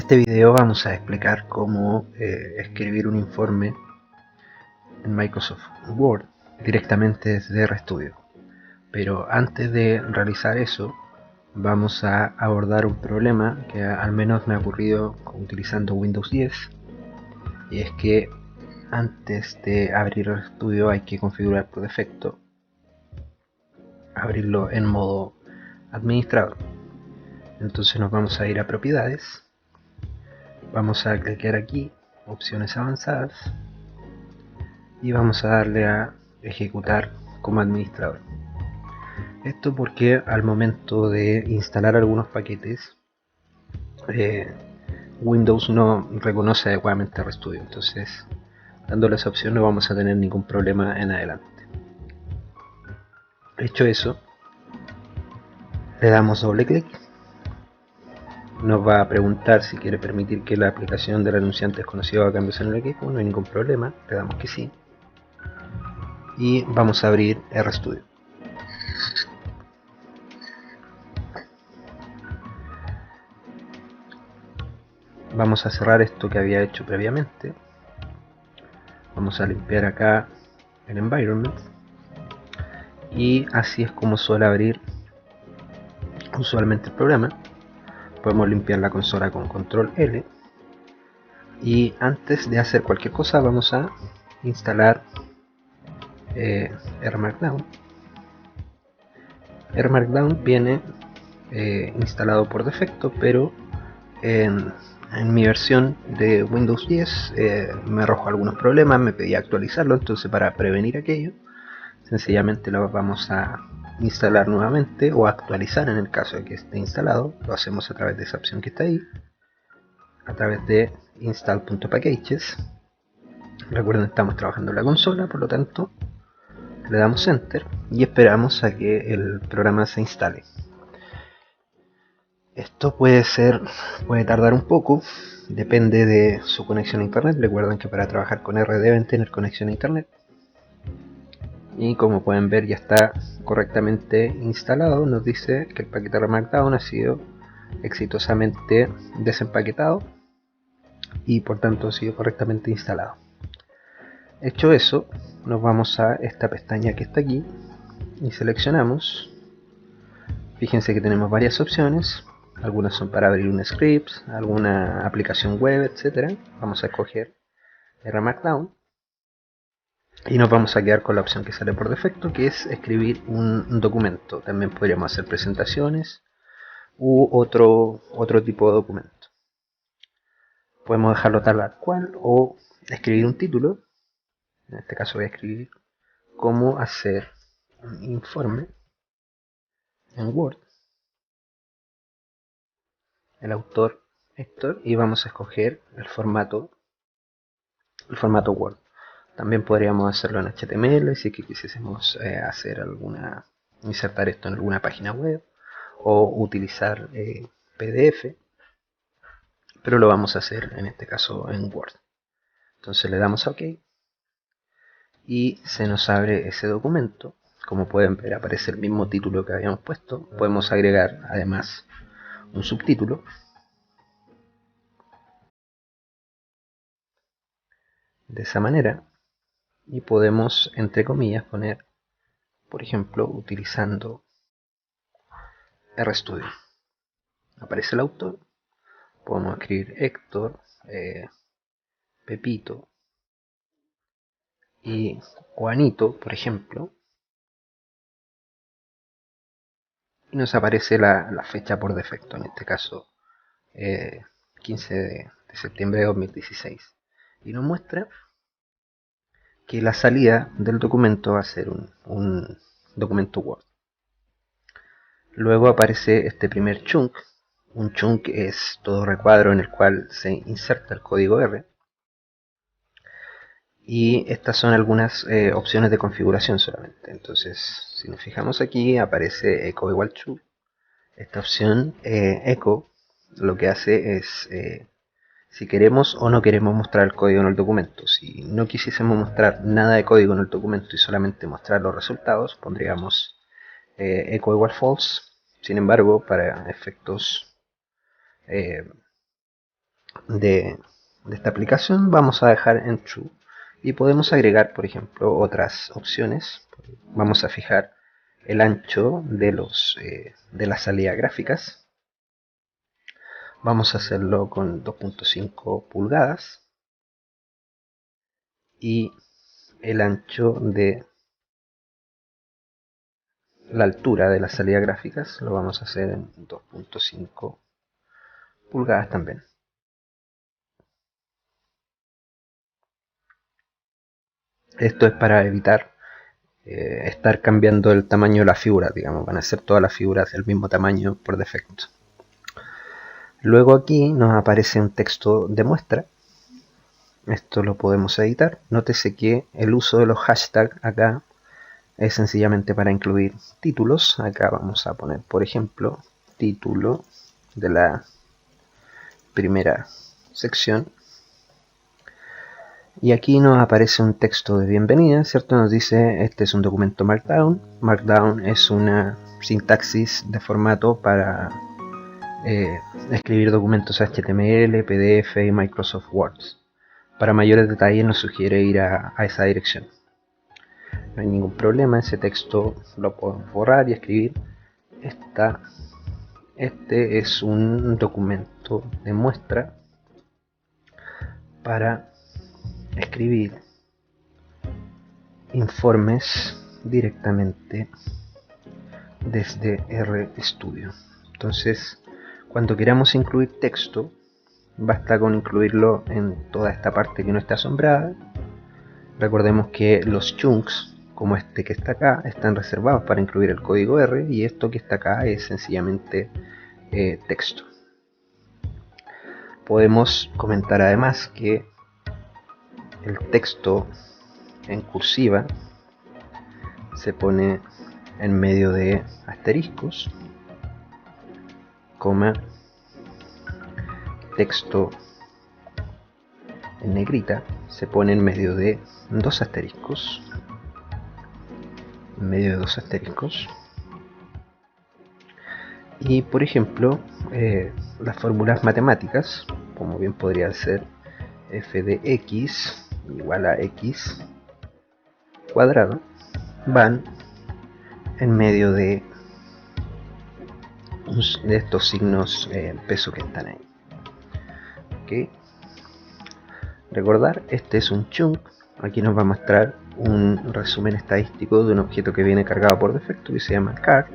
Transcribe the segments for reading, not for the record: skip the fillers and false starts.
este video vamos a explicar cómo escribir un informe en Microsoft Word directamente desde RStudio. Pero antes de realizar eso, vamos a abordar un problema que al menos me ha ocurrido utilizando Windows 10, y es que antes de abrir RStudio hay que configurar por defecto abrirlo en modo administrador. Entonces nos vamos a ir a propiedades, vamos a clicar aquí, opciones avanzadas, y vamos a darle a ejecutar como administrador. Esto porque al momento de instalar algunos paquetes, Windows no reconoce adecuadamente RStudio, entonces dándole esa opción no vamos a tener ningún problema en adelante. Hecho eso, le damos doble clic, nos va a preguntar si quiere permitir que la aplicación del anunciante desconocido haga cambios en el equipo. No hay ningún problema, le damos que sí, y vamos a abrir RStudio. Vamos a cerrar esto que había hecho previamente, vamos a limpiar acá el environment, y así es como suele abrir usualmente el programa. Podemos limpiar la consola con control L, y antes de hacer cualquier cosa vamos a instalar RMarkdown. RMarkdown viene instalado por defecto, pero en mi versión de Windows 10 me arrojó algunos problemas, me pedía actualizarlo, entonces para prevenir aquello sencillamente lo vamos a instalar nuevamente, o actualizar en el caso de que esté instalado. Lo hacemos a través de esa opción que está ahí, a través de install.packages. Recuerden, estamos trabajando en la consola, por lo tanto le damos enter y esperamos a que el programa se instale. Esto puede tardar un poco, depende de su conexión a internet. Recuerden que para trabajar con R deben tener conexión a internet. Y como pueden ver, ya está correctamente instalado. Nos dice que el paquete RMarkdown ha sido exitosamente desempaquetado y por tanto ha sido correctamente instalado. Hecho eso, nos vamos a esta pestaña que está aquí y seleccionamos. Fíjense que tenemos varias opciones, algunas son para abrir un script, alguna aplicación web, etc. Vamos a escoger RMarkdown y nos vamos a quedar con la opción que sale por defecto, que es escribir un documento. También podríamos hacer presentaciones u otro tipo de documento. Podemos dejarlo tal cual o escribir un título. En este caso voy a escribir cómo hacer un informe en Word. El autor Héctor, y vamos a escoger el formato Word. También podríamos hacerlo en HTML si es que quisiésemos insertar esto en alguna página web, o utilizar PDF, pero lo vamos a hacer en este caso en Word. Entonces le damos a OK y se nos abre ese documento. Como pueden ver, aparece el mismo título que habíamos puesto. Podemos agregar además un subtítulo de esa manera, y podemos, entre comillas, poner, por ejemplo, utilizando RStudio. Aparece el autor, podemos escribir Héctor, Pepito y Juanito, por ejemplo, y nos aparece la fecha por defecto, en este caso 15 de septiembre de 2016, y nos muestra que la salida del documento va a ser un documento Word. Luego aparece este primer chunk. Un chunk es todo recuadro en el cual se inserta el código R. Y estas son algunas opciones de configuración solamente. Entonces, si nos fijamos aquí, aparece echo igual true. Esta opción echo lo que hace es si queremos o no queremos mostrar el código en el documento. Si no quisiésemos mostrar nada de código en el documento y solamente mostrar los resultados, pondríamos echo igual false. Sin embargo, para efectos de esta aplicación vamos a dejar en True y podemos agregar, por ejemplo, otras opciones. Vamos a fijar el ancho de las salidas gráficas. Vamos a hacerlo con 2.5 pulgadas y el ancho de la altura de las salidas gráficas lo vamos a hacer en 2.5 pulgadas también. Esto es para evitar estar cambiando el tamaño de la figura, digamos, van a ser todas las figuras del mismo tamaño por defecto. Luego aquí nos aparece un texto de muestra. Esto lo podemos editar. Nótese que el uso de los hashtags acá es sencillamente para incluir títulos. Acá vamos a poner, por ejemplo, título de la primera sección. Y aquí nos aparece un texto de bienvenida, ¿cierto? Nos dice, este es un documento Markdown. Markdown es una sintaxis de formato para escribir documentos HTML, PDF y Microsoft Word. Para mayores detalles nos sugiere ir a esa dirección. No hay ningún problema, ese texto lo podemos borrar y escribir. Este es un documento de muestra para escribir informes directamente desde RStudio. Entonces, cuando queramos incluir texto, basta con incluirlo en toda esta parte que no está asombrada. Recordemos que los chunks, como este que está acá, están reservados para incluir el código R, y esto que está acá es sencillamente texto. Podemos comentar además que el texto en cursiva se pone en medio de asteriscos, coma, texto en negrita se pone en medio de dos asteriscos, y por ejemplo las fórmulas matemáticas, como bien podría ser f de x igual a x cuadrado, van en medio de estos signos peso que están ahí. ¿Okay? Recordar, este es un chunk. Aquí nos va a mostrar un resumen estadístico de un objeto que viene cargado por defecto y se llama car.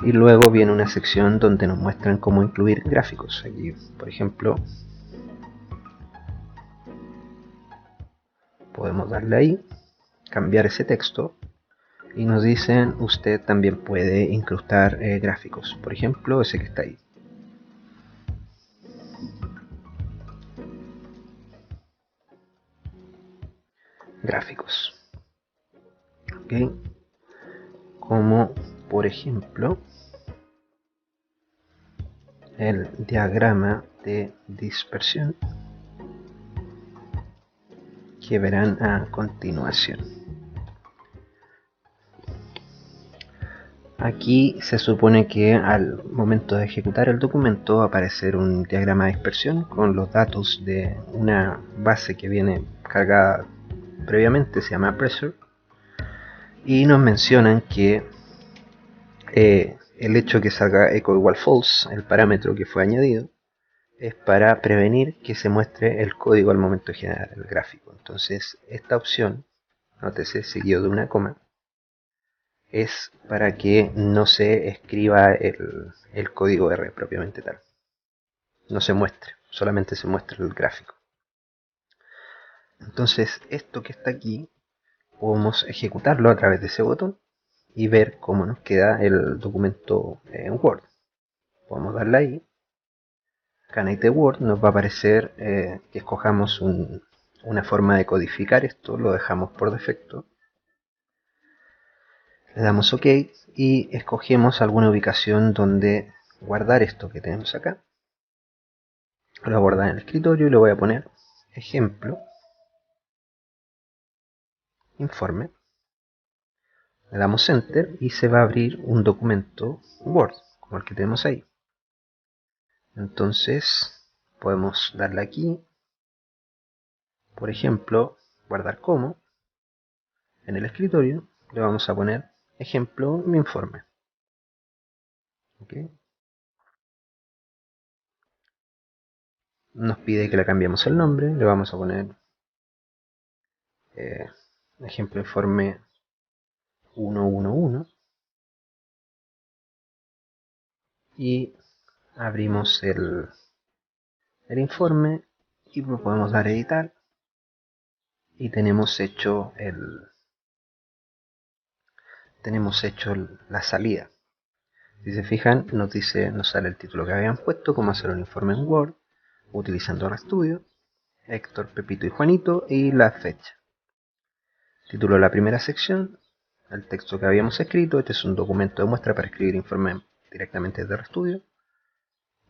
Y luego viene una sección donde nos muestran cómo incluir gráficos. Aquí, por ejemplo, podemos darle ahí, cambiar ese texto, y nos dicen, usted también puede incrustar gráficos. Por ejemplo, ese que está ahí. Gráficos. ¿Okay? Como por ejemplo el diagrama de dispersión que verán a continuación. Aquí se supone que al momento de ejecutar el documento va a aparecer un diagrama de dispersión con los datos de una base que viene cargada previamente, se llama pressure, y nos mencionan que el hecho que salga echo igual false, el parámetro que fue añadido, es para prevenir que se muestre el código al momento de generar el gráfico. Entonces esta opción, nótese, seguido de una coma, es para que no se escriba el código R propiamente tal. No se muestre, solamente se muestra el gráfico. Entonces esto que está aquí, podemos ejecutarlo a través de ese botón y ver cómo nos queda el documento en Word. Podemos darle ahí. Canete Word nos va a aparecer que escojamos una forma de codificar esto, lo dejamos por defecto. Le damos OK y escogemos alguna ubicación donde guardar esto que tenemos acá. Lo voy a guardar en el escritorio y le voy a poner ejemplo, informe. Le damos Enter y se va a abrir un documento Word, como el que tenemos ahí. Entonces Podemos darle aquí, por ejemplo, guardar como. En el escritorio le vamos a poner ejemplo mi informe. ¿Okay? Nos pide que le cambiemos el nombre, le vamos a poner ejemplo informe 111 y abrimos el informe y podemos dar a editar y tenemos hecho la salida. Si se fijan, nos sale el título que habían puesto, cómo hacer un informe en Word utilizando RStudio, Héctor, Pepito y Juanito, y la fecha. Título de la primera sección, el texto que habíamos escrito. Este es un documento de muestra para escribir informe directamente desde RStudio.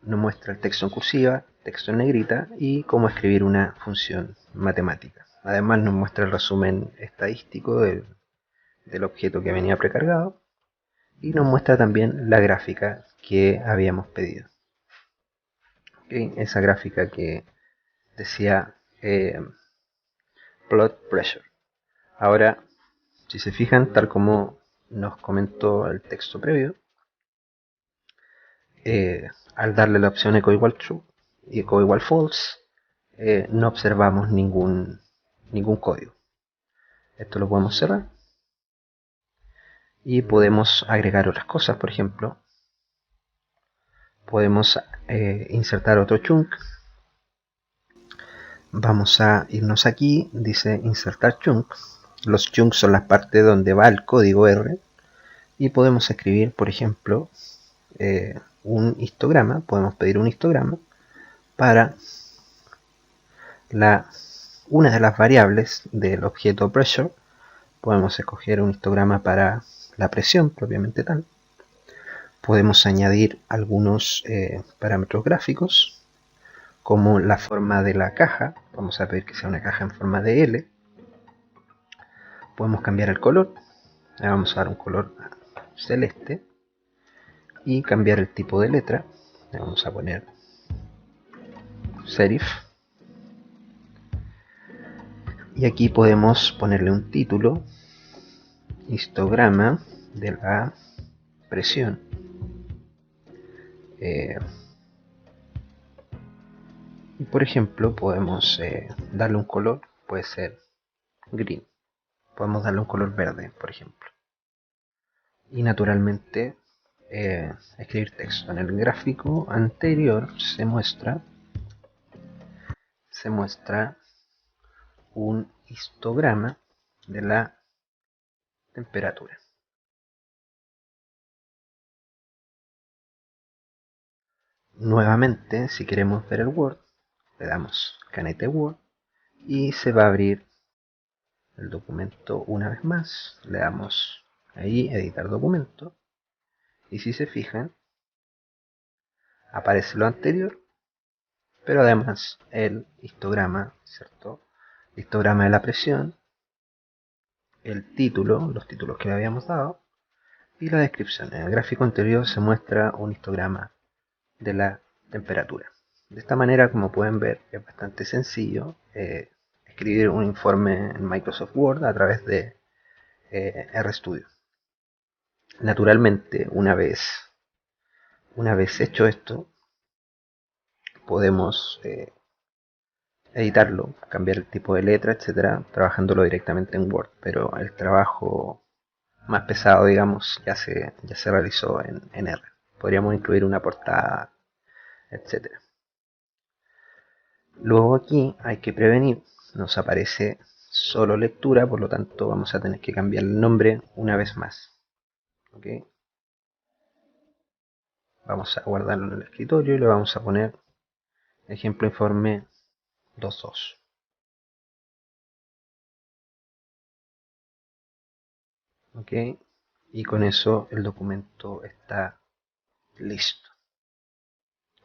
Nos muestra el texto en cursiva, texto en negrita y cómo escribir una función matemática. Además nos muestra el resumen estadístico del objeto que venía precargado y nos muestra también la gráfica que habíamos pedido. ¿Okay? Esa gráfica que decía plot pressure. Ahora, si se fijan, tal como nos comentó el texto previo, al darle la opción echo igual true y echo igual false, no observamos ningún código. Esto lo podemos cerrar y podemos agregar otras cosas. Por ejemplo, podemos insertar otro chunk. Vamos a irnos aquí, dice insertar chunk. Los chunks son las partes donde va el código R y podemos escribir, por ejemplo, un histograma. Podemos pedir un histograma para una de las variables del objeto pressure. Podemos escoger un histograma para la presión propiamente tal. Podemos añadir algunos parámetros gráficos, como la forma de la caja. Vamos a pedir que sea una caja en forma de L. Podemos cambiar el color. Le vamos a dar un color celeste. Y cambiar el tipo de letra. Le vamos a poner serif. Y aquí podemos ponerle un título, histograma de la presión. Y por ejemplo podemos darle un color, puede ser green. Podemos darle un color verde, por ejemplo. Y naturalmente escribir texto. En el gráfico anterior se muestra un histograma de la temperatura. Nuevamente, si queremos ver el Word, le damos canete Word y se va a abrir el documento una vez más. Le damos ahí editar documento y si se fijan aparece lo anterior, pero además el histograma, ¿cierto? El histograma de la presión, el título, los títulos que le habíamos dado y la descripción. En el gráfico anterior se muestra un histograma de la temperatura. De esta manera, como pueden ver, es bastante sencillo escribir un informe en Microsoft Word a través de RStudio. Naturalmente, una vez hecho esto, podemos editarlo, cambiar el tipo de letra, etcétera, trabajándolo directamente en Word, pero el trabajo más pesado, digamos, ya se realizó en R. Podríamos incluir una portada, etcétera. Luego aquí hay que prevenir, nos aparece solo lectura, por lo tanto vamos a tener que cambiar el nombre una vez más. ¿Okay? Vamos a guardarlo en el escritorio y le vamos a poner ejemplo informe 2.2. ¿Ok? Y con eso el documento está listo.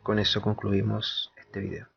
Con eso concluimos este video.